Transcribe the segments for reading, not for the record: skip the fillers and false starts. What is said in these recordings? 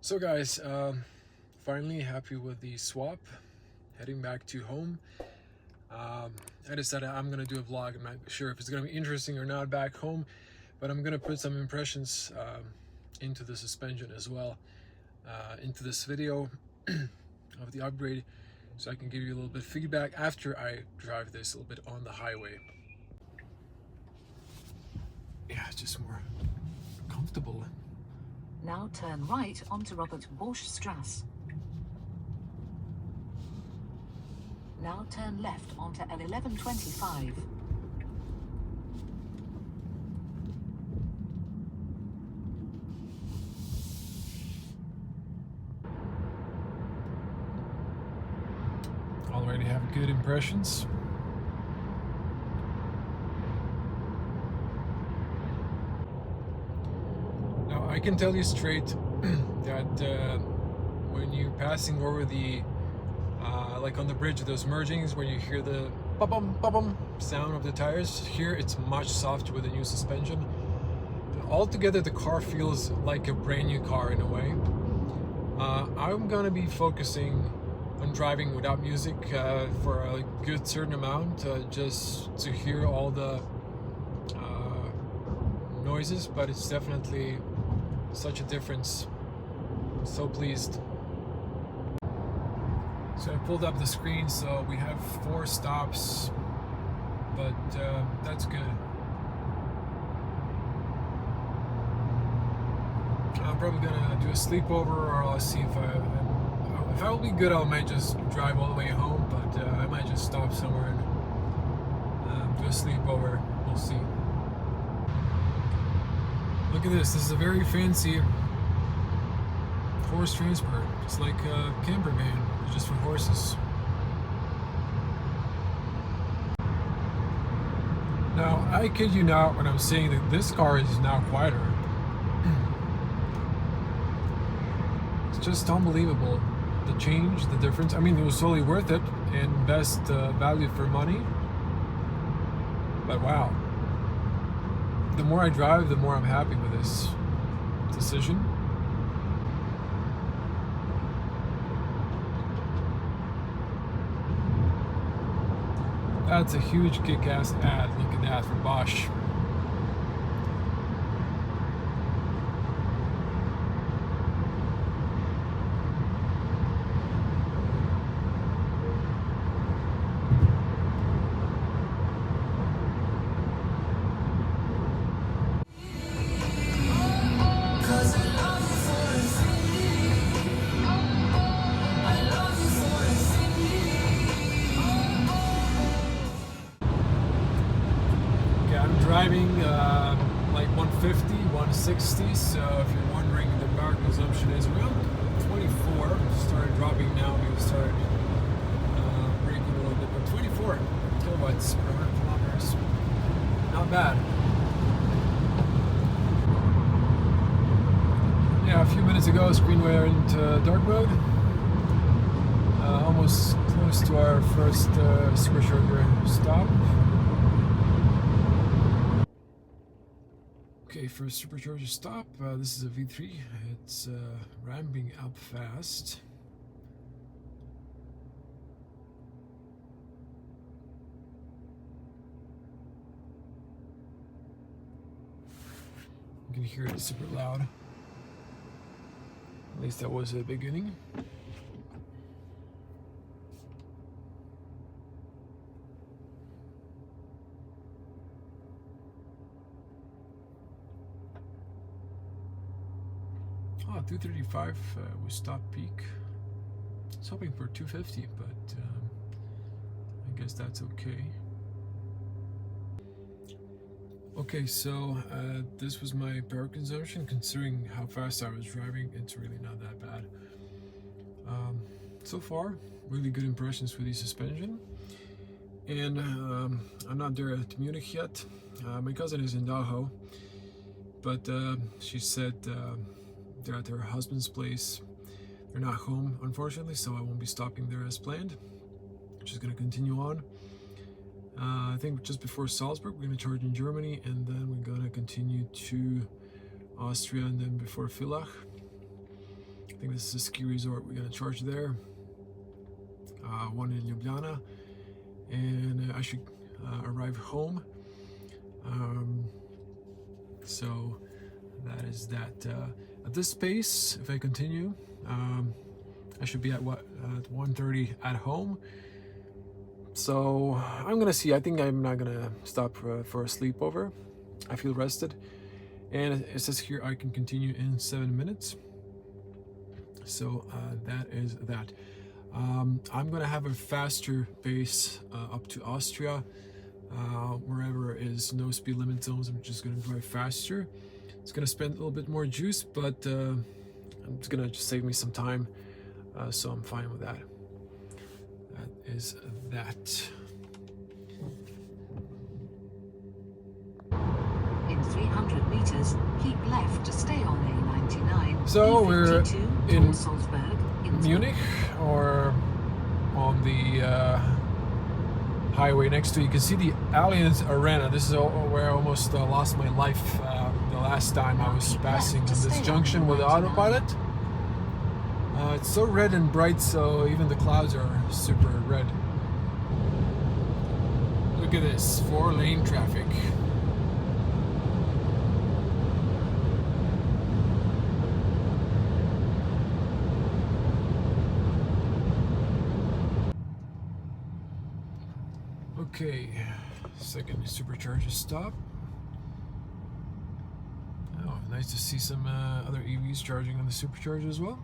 So guys, finally happy with the swap, heading back to home. I decided I'm gonna do a vlog. I'm not sure if it's gonna be interesting or not back home, but I'm gonna put some impressions into the suspension as well, into this video of the upgrade, so I can give you a little bit of feedback after I drive this a little bit on the highway. Yeah, it's just more comfortable. Now turn right onto Robert Bosch Strasse. Now turn left onto L1125. Already have good impressions. Now I can tell you straight that when you're passing over the like on the bridge, those mergings where you hear the ba-bum, ba-bum sound of the tires, here it's much softer with the new suspension. Altogether the car feels like a brand new car in a way. I'm gonna be focusing on driving without music for a good certain amount, just to hear all the noises, but it's definitely such a difference. I'm so pleased. So I pulled up the screen, so we have 4 stops, but that's good. I'm probably gonna do a sleepover, or I'll see if I will be good. I might just drive all the way home, but I might just stop somewhere and do a sleepover. We'll see. Look at this. This is a very fancy horse transport. It's like a camper van, just for horses. Now, I kid you not when I'm saying that this car is now quieter. It's just unbelievable. The change, the difference. I mean, it was totally worth it and best value for money. But wow. The more I drive, the more I'm happy with this decision. That's a huge kick-ass ad looking at for Bosch. Driving like 150, 160, so if you're wondering, the power consumption is around 24. Started dropping now, we started braking a little bit, but 24 kilowatts per 100 kilometers. Not bad. Yeah, a few minutes ago, Greenway into dark mode. Almost close to our first supercharger stop. Okay, first supercharger stop. This is a V3. It's ramping up fast. You can hear it super loud. At least that was at the beginning. Oh, 235 was stop peak. I was hoping for 250, but I guess that's okay. Okay, so this was my power consumption. Considering how fast I was driving, it's really not that bad. So far, really good impressions with the suspension. And I'm not there at Munich yet. My cousin is in Dachau, but she said they're at her husband's place. They're not home, unfortunately, so I won't be stopping there as planned. I'm just gonna continue on. I think just before Salzburg, we're gonna charge in Germany, and then we're gonna continue to Austria, and then before Villach. think this is a ski resort. We're gonna charge there. One in Ljubljana, and I should arrive home. So that is that. At this pace, if I continue, I should be at at 1:30 at home. So I'm gonna see. I think I'm not gonna stop for a sleepover. I feel rested, and it says here I can continue in 7 minutes. So that is that. I'm gonna have a faster pace up to Austria. Wherever is no speed limit zones, I'm just gonna drive faster. It's gonna spend a little bit more juice, but it's gonna just save me some time, so I'm fine with that. That is that. In 300 meters, keep left to stay on A99. So we're in Salzburg, Munich, or on the highway next to, you can see the Allianz Arena. This is where I almost lost my life the last time I was passing on this junction with the autopilot. It's so red and bright, so even the clouds are super red. Look at this, 4-lane traffic. Okay, second supercharger stop. Oh, nice to see some other EVs charging on the supercharger as well.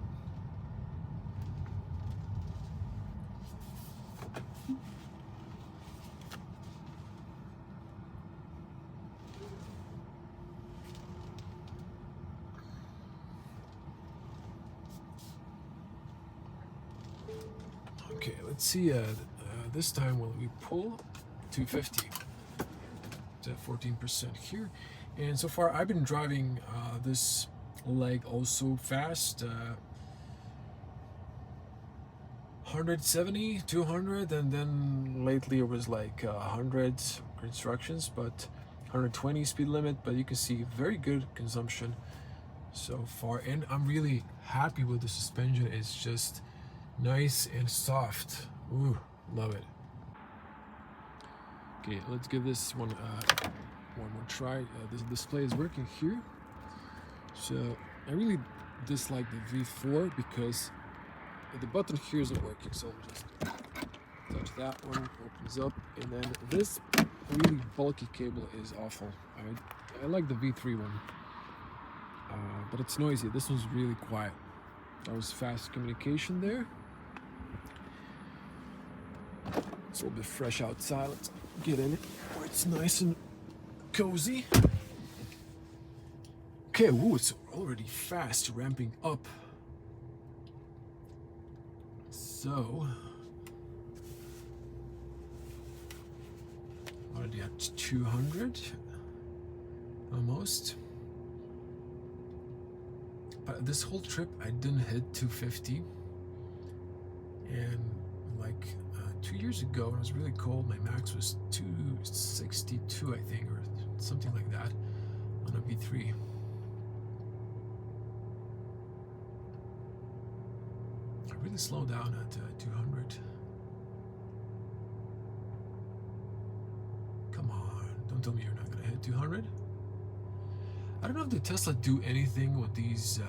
Okay, let's see. This time will we pull 250? It's at 14% here, and so far I've been driving this leg also fast. 170, 200, and then lately it was like 100 instructions, but 120 speed limit. But you can see very good consumption so far, and I'm really happy with the suspension. It's just nice and soft. Ooh, love it. Okay, let's give this one more try. This display is working here. So I really dislike the V4 because the button here isn't working. So I'll just touch that one, opens up, and then this really bulky cable is awful. I like the V3 one, but it's noisy. This one's really quiet. That was fast communication there. It's a little bit fresh outside. Let's get in it where it's nice and cozy. Okay, ooh, it's already fast ramping up. So already at 200 almost. But this whole trip I didn't hit 250, and like 2 years ago when it was really cold, my max was 262, I think, or something like that on a V3. I really slowed down at 200. Come on, don't tell me you're not gonna hit 200. I don't know if the Tesla do anything with these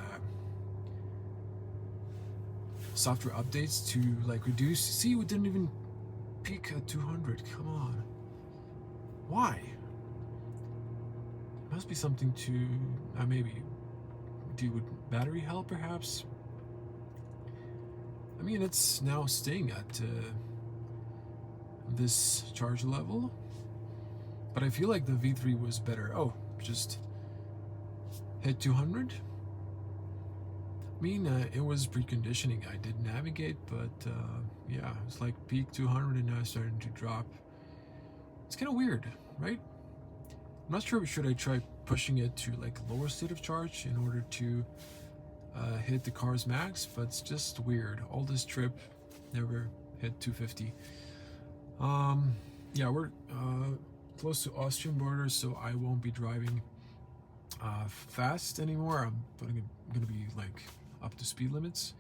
software updates to like reduce. See, we didn't even peak at 200. Come on, why? Must be something to maybe do with battery health, perhaps. I mean, it's now staying at this charge level, but I feel like the V3 was better. Oh, just hit 200. I mean, it was preconditioning. I did navigate, but yeah, it's like peak 200 and now it's starting to drop. It's kind of weird, right? I'm not sure, should I try pushing it to like lower state of charge in order to hit the car's max, but it's just weird. All this trip never hit 250. Yeah, we're close to Austrian border, so I won't be driving fast anymore. I'm gonna be like up to speed limits.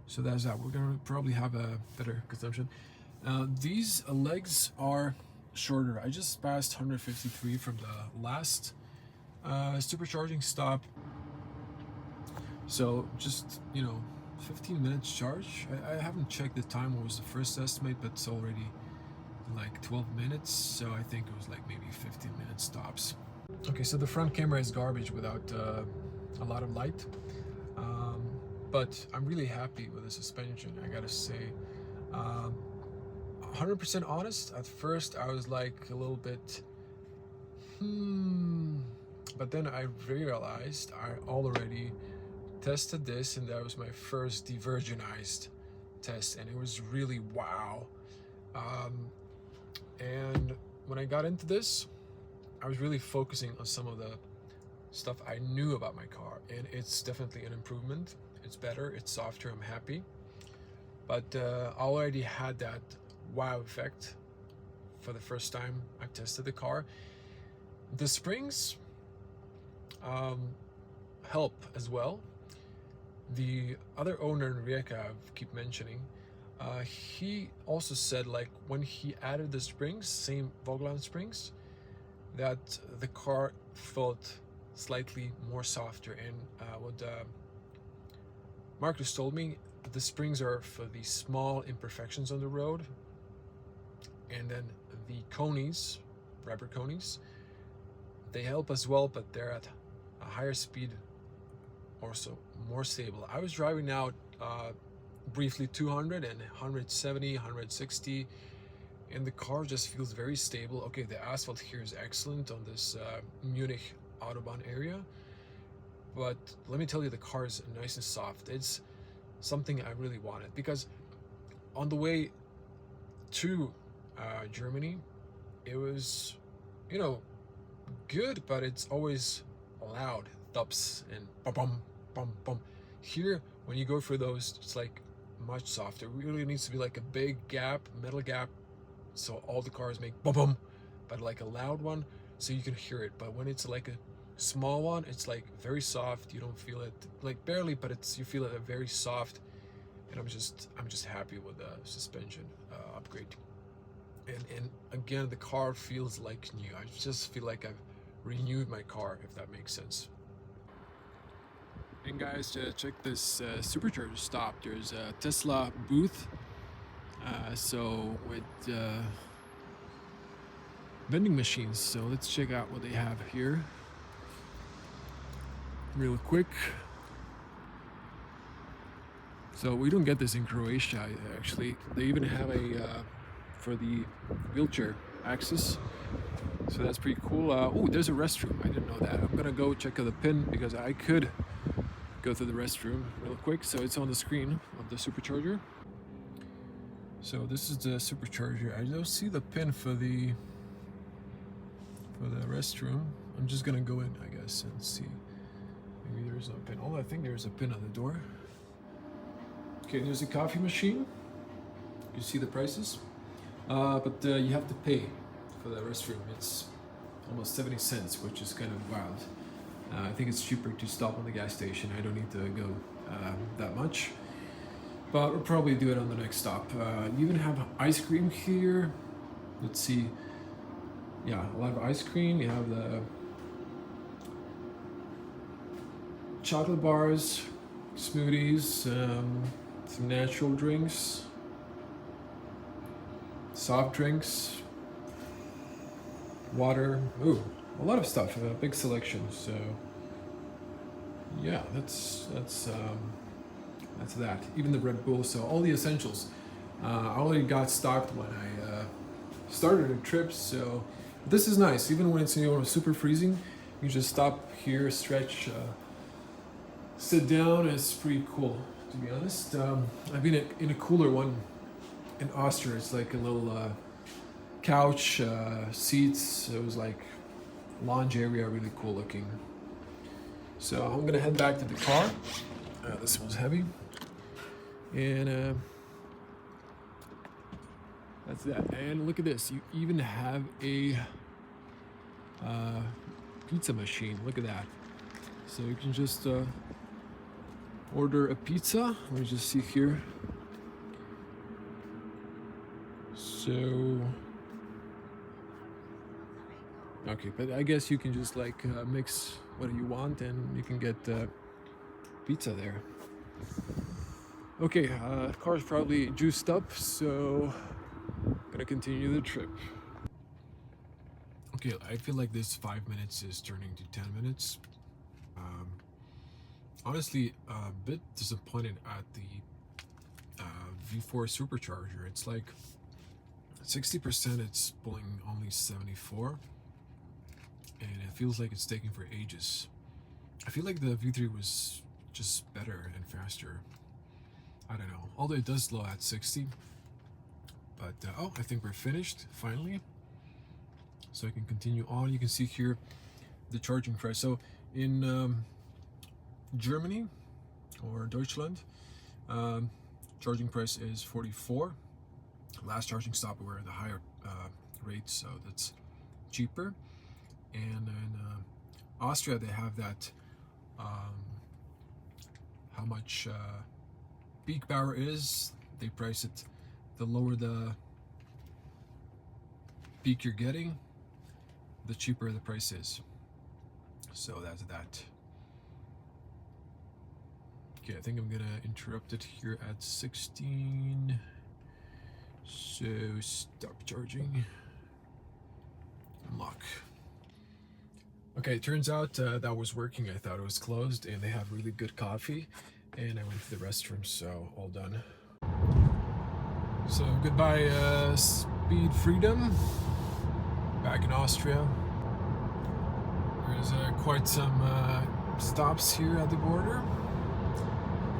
So that's that. We're gonna probably have a better consumption. These legs are shorter. I just passed 153 from the last supercharging stop. So just, 15 minutes charge. I haven't checked the time. What was the first estimate, but it's already like 12 minutes. So I think it was like maybe 15 minutes tops. Okay, so the front camera is garbage without a lot of light. But I'm really happy with the suspension, I gotta say. 100% honest, at first I was like a little bit, but then I realized I already tested this, and that was my first de-virginized test, and it was really wow. And when I got into this, I was really focusing on some of the stuff I knew about my car, and it's definitely an improvement. It's better, it's softer, I'm happy. But I already had that wow effect for the first time I tested the car. The springs help as well. The other owner, Rijeka, I keep mentioning, he also said, like, when he added the springs, same Vogtland springs, that the car felt slightly more softer. And what Marcus told me, the springs are for the small imperfections on the road, and then the Konis, Reber Konis, they help as well, but they're at a higher speed, also more stable. I was driving now briefly 200 and 170, 160, and the car just feels very stable. Okay, the asphalt here is excellent on this Munich Autobahn area, but let me tell you, the car is nice and soft. It's something I really wanted, because on the way to Germany, it was, good, but it's always loud thups and bum bum bum bum. Here, when you go for those, it's like much softer. It really needs to be like a big gap, metal gap, so all the cars make bum bum, but like a loud one, so you can hear it. But when it's like a small one, it's like very soft. You don't feel it, like barely, but you feel it very soft. And I'm just happy with the suspension upgrade. And again, the car feels like new. I just feel like I've renewed my car, if that makes sense. And guys, check this supercharger stop. There's a Tesla booth. So with vending machines. So let's check out what they have here real quick. So we don't get this in Croatia, actually. They even have a for the wheelchair access. So that's pretty cool. Oh, there's a restroom. I didn't know that. I'm gonna go check out the pin, because I could go to the restroom real quick. So it's on the screen of the supercharger. So this is the supercharger. I don't see the pin for the restroom. I'm just gonna go in, I guess, and see. Maybe there's no pin. Oh, I think there's a pin on the door. Okay, there's a coffee machine. You see the prices, but you have to pay for the restroom. It's almost 70 cents, which is kind of wild. I think it's cheaper to stop on the gas station. I don't need to go that much, but we'll probably do it on the next stop. You even have ice cream here. Let's see. Yeah, a lot of ice cream. You have the chocolate bars, smoothies, some natural drinks, soft drinks, water. Ooh, a lot of stuff. A big selection. So yeah, that's that. Even the Red Bull. So all the essentials. I already got stocked when I started a trip. So this is nice. Even when it's super freezing, you just stop here, stretch, sit down. It's pretty cool, to be honest. I've been in a cooler one in Austria. It's like a little couch, seats. It was like lounge area, really cool looking. So I'm gonna head back to the car. This one's heavy, and that's that. And look at this. You even have a pizza machine. Look at that. So you can just order a pizza. Let me just see here. So, okay, but I guess you can just like mix what you want and you can get pizza there. Okay, car's probably juiced up, so I'm gonna continue the trip. Okay, I feel like this 5 minutes is turning to 10 minutes. Honestly, a bit disappointed at the V4 supercharger. It's like 60%, it's pulling only 74, and it feels like it's taking for ages. I feel like the V3 was just better and faster. I don't know, although it does slow at 60. But oh, I think we're finished finally, so I can continue on. You can see here the charging price. So in Germany or Deutschland, charging price is 44. Last charging stop we were at the higher rate, so that's cheaper. And in Austria they have that how much peak power is. They price it, the lower the peak you're getting, the cheaper the price is. So that's that. Okay, I think I'm gonna interrupt it here at 16. So stop charging. Unlock. Okay, it turns out that was working. I thought it was closed, and they have really good coffee. And I went to the restroom, so all done. So goodbye, speed freedom. Back in Austria. There's quite some stops here at the border.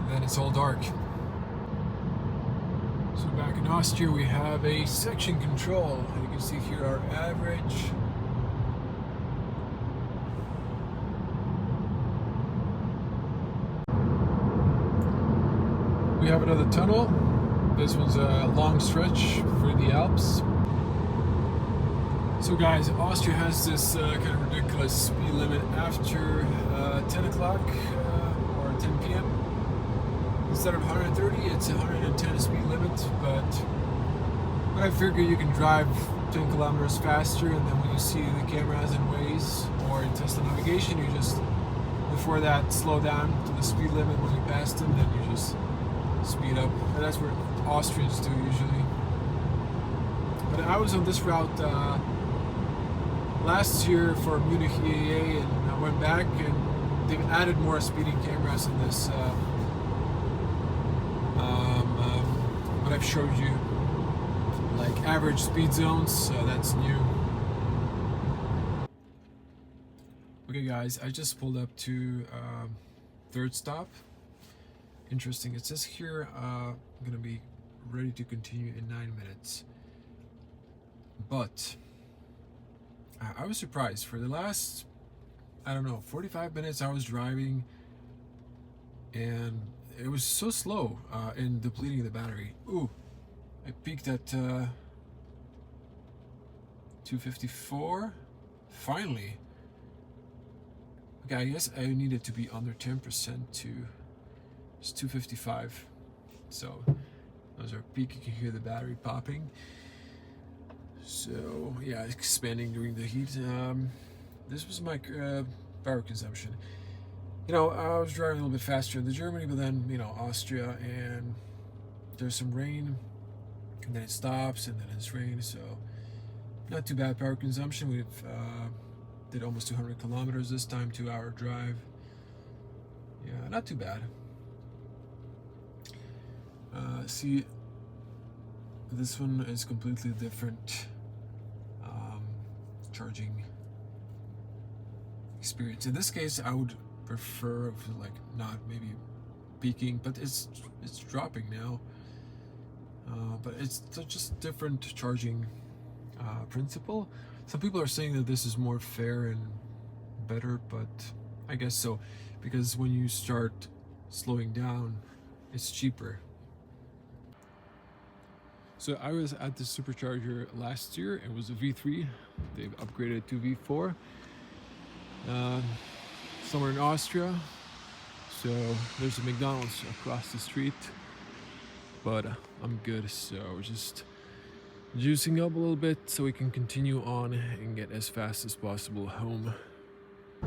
And then it's all dark. So back in Austria we have a section control. You can see here our average. We have another tunnel. This one's a long stretch for the Alps. So guys, Austria has this kind of ridiculous speed limit after 10 o'clock or 10 p.m. Instead of 130, it's 110 speed limit, but I figure you can drive 10 kilometers faster, and then when you see the cameras in Waze or in Tesla navigation, you just, before that, slow down to the speed limit. When you pass them, then you just speed up. And that's what Austrians do usually. But I was on this route last year for Munich EAA, and I went back and they've added more speeding cameras in this. But I've showed you like average speed zones, so that's new. Okay guys, I just pulled up to third stop. Interesting, it says here I'm gonna be ready to continue in 9 minutes, but I was surprised. For the last, I don't know, 45 minutes I was driving and it was so slow in depleting the battery. Ooh, I peaked at 254 finally. Okay, I guess I needed to be under 10% to, it's 255. So those are peak. You can hear the battery popping. So yeah, expanding during the heat. This was my power consumption. You know, I was driving a little bit faster in the Germany, but then, you know, Austria, and there's some rain, and then it stops, and then it's rain, so not too bad power consumption. We've did almost 200 kilometers this time, 2-hour drive. Yeah, not too bad. See, this one is completely different charging experience. In this case, I would prefer like not maybe peaking, but it's dropping now. But it's just different charging principle. Some people are saying that this is more fair and better, but I guess so, because when you start slowing down, it's cheaper. So I was at the supercharger last year. It was a V3. They've upgraded it to V4. Somewhere in Austria. So there's a McDonald's across the street, but I'm good, so we're just juicing up a little bit so we can continue on and get as fast as possible home. I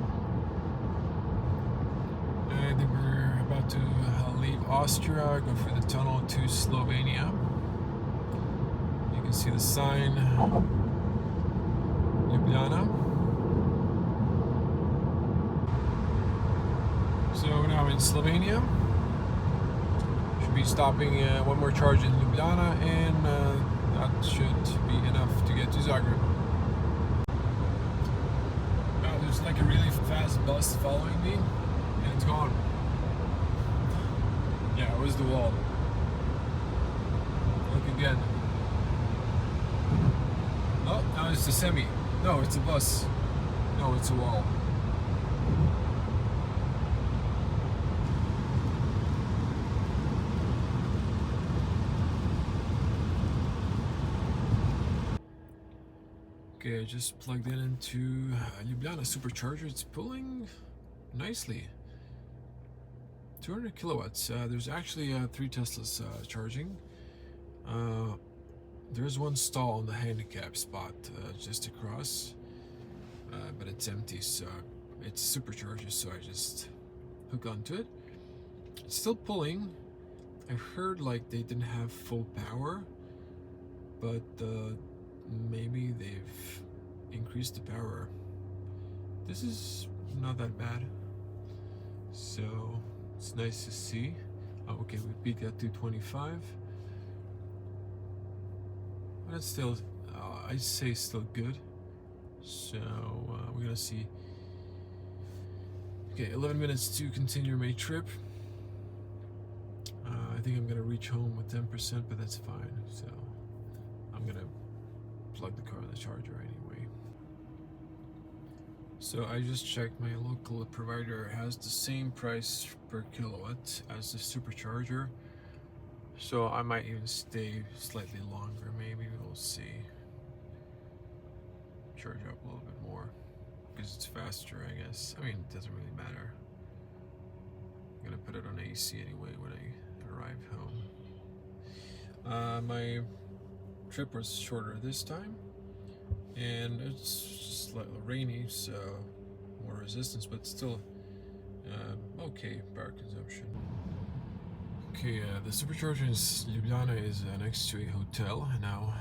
think we're about to leave Austria, go through the tunnel to Slovenia. You can see the sign, Ljubljana. So now I'm in Slovenia. Should be stopping one more charge in Ljubljana, and that should be enough to get to Zagreb. Now there's like a really fast bus following me, and it's gone. Yeah, it was the wall. Look again. Oh, now it's the semi. No, it's a bus. No, it's a wall. Okay, I just plugged it into Ljubljana supercharger. It's pulling nicely. 200 kilowatts. There's actually 3 Teslas charging. There's one stall on the handicap spot just across, but it's empty, so it's a supercharger, so I just hook onto it. It's still pulling. I heard like they didn't have full power, but maybe they've increased the power. This is not that bad, so it's nice to see. Oh, okay, we beat that 225, but it's still, I'd say still good. So we're gonna see. Okay, 11 minutes to continue my trip. I think I'm gonna reach home with 10%, but that's fine. So I'm gonna plug the car in the charger anyway. So I just checked, my local provider has the same price per kilowatt as the supercharger, so I might even stay slightly longer. Maybe we'll see. Charge up a little bit more because it's faster, I guess. I mean, it doesn't really matter. I'm gonna put it on AC anyway when I arrive home. My trip was shorter this time, and it's just slightly rainy, so more resistance, but still okay power consumption. Okay, the supercharger in Ljubljana is next to a hotel. Now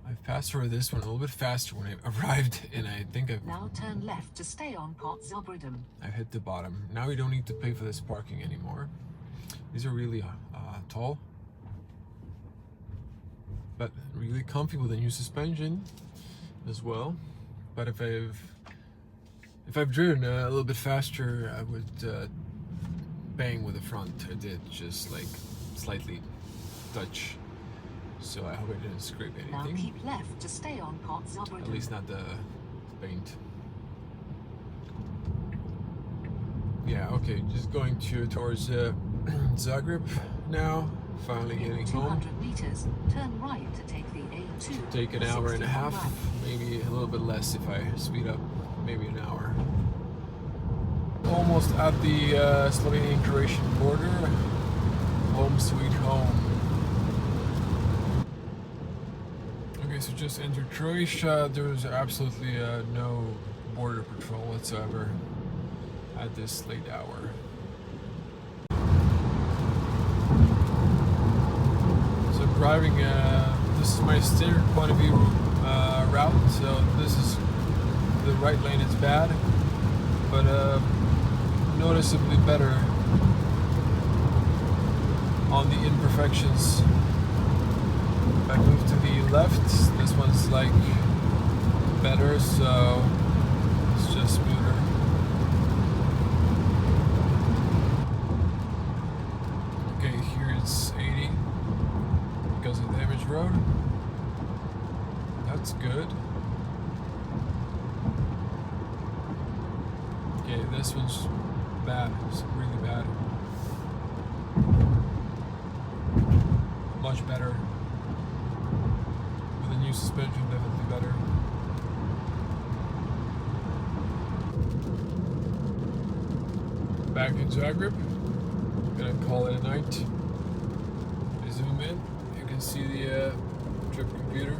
I've passed over this one a little bit faster when I arrived, and I think Now turn left to stay on Pot Zagreb. I've hit the bottom. Now we don't need to pay for this parking anymore. These are really tall, but really comfy with a new suspension as well. But if I've driven a little bit faster, I would bang with the front. I did just like slightly touch, so I hope I didn't scrape anything. Now keep left to stay on Pot Zagreb. At least not the paint. Yeah, okay, just going towards Zagreb now. Finally getting home. 200 meters, turn right to take the A2. Take an hour and a half, maybe a little bit less if I speed up, maybe an hour. Almost at the Slovenian-Croatian border. Home sweet home. Okay, so just entered Croatia. There was absolutely no border patrol whatsoever at this late hour. So I'm driving, this is my standard point of view route, so this is, the right lane is bad, but noticeably better on the imperfections. If I move to the left, this one's like better, so it's just smoother. Okay, here it's 80 because of the damaged road. That's good. Okay, this one's bad. It's really bad. Much better. With a new suspension, definitely better. back in Zagreb. Gonna call it a night. I zoom in, you can see the trip computer.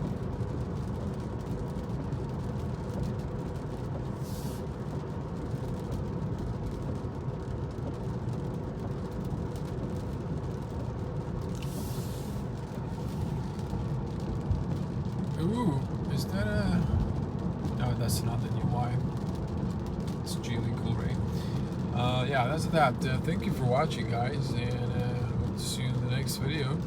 Ooh, is that a... No, that's not the new Y. It's really cool, right? Yeah, that's that. Thank you for watching, guys, and we'll see you in the next video.